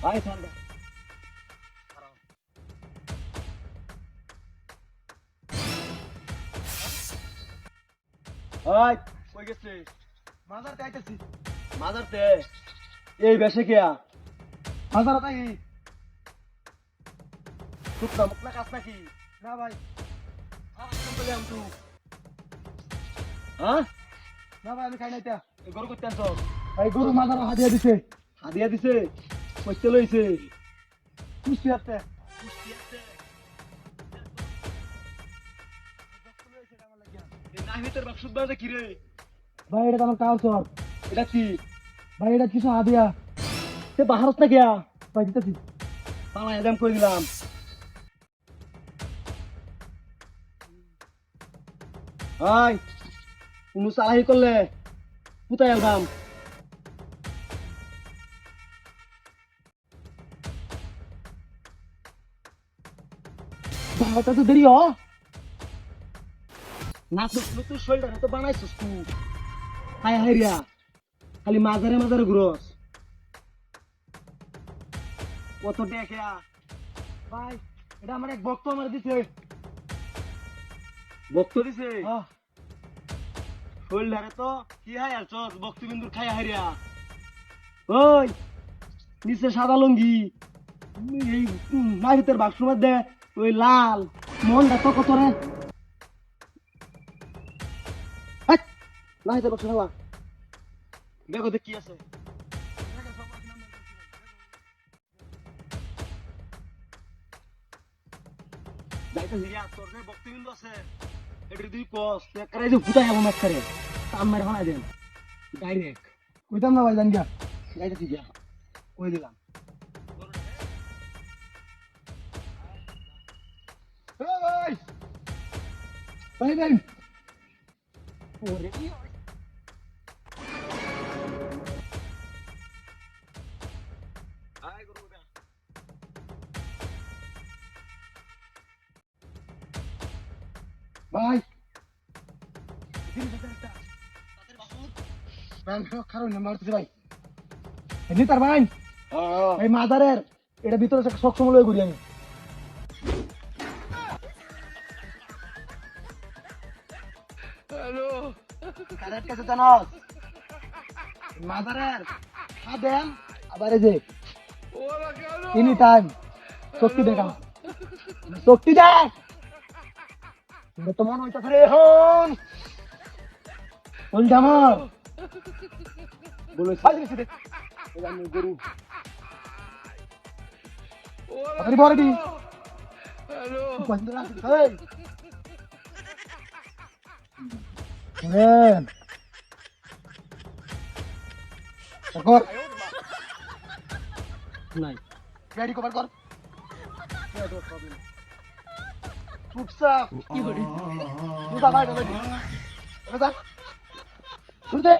আয় ছাড় আয় কই গেছিস? মাজার চাইতেছি। মাজারতে এই বেশে কেয়া মাজার তাই শুকনা মুখনা কাজ নাকি? না ভাই, হ্যাঁ না ভাই, আমি খাই নাই তা। গরু করতে আনছ? ভাই গরু মাজার হাদিয়া দিছে। হাদিয়া দিছে? কইতে লইছে কুষ্টি আছে। নাহিতের বাক্সুদ বাজে কি রে? ভাই এটা তো আমার কালচার। এটা কি? ভাই এটা কিছু হাদিয়া। সে বাহারত না গিয়া ভাই দিতেছি। পালা এদাম করে দিলাম। হাই কোনো চালাহি করলে কোথায় এলবাম? ভাইটা তো দেরি হ। না তুই শরীরটা তো বানাইছিস তুই। হাই হাই রিয়া খালি মাজারে মাজারে ঘুরস। কত টেকা? ভাই এটা আমার এক ভক্ত আমার দিছে। বক্ত দিছে? হ্যাঁ শরীরটারে তো কি হাই আর চস বক্তবিন্দুর খাই হাই রিয়া। ওই নিচে সাদা লঙ্গি এই নাহিতের বাক্সুর মধ্যে ওই লাল মনটা তো কত রে? নাহিতের বাক্স খাওয়া দেখো দেখ কি আছে। যাইতে হিরিয়া তোর যে বক্তবিন্দু আছে এটার দুই কস একবারে যে ফুটাই যাবো ম্যাচ করে কাম মেরে বানাই দেন ডাইরেক্ট। কইতাম না ভাই, জানি গা। যাইতে ঠিক কই দিলাম। ভাই ভাই ভাই ওরে কি আয় গরু দা ভাই তাদের বাসুদ ভাই খারাপ না মারতেছে ভাই। এমনি তার ভাই এই মাদারের এটা ভিতরে সব সময় লয়ে ঘুরি আমি। হ্যালো কারের কাছে জানাস মাদারের খাদেন আবার এই যে এনি টাইম শক্তি দেখাম। শক্তি দেখ। এটা তো মনে হইতেছে রে এখন বলছি আমার বলে ফাইল দিছে দেখ। আমি গরু আপনি বড় দি হ্যালো বন্ধ রাখ এই হ্যাঁ কর নাই গাড়ি কভার কর। চুপচাপ কি করি তুই যা ভাই যা শুনতে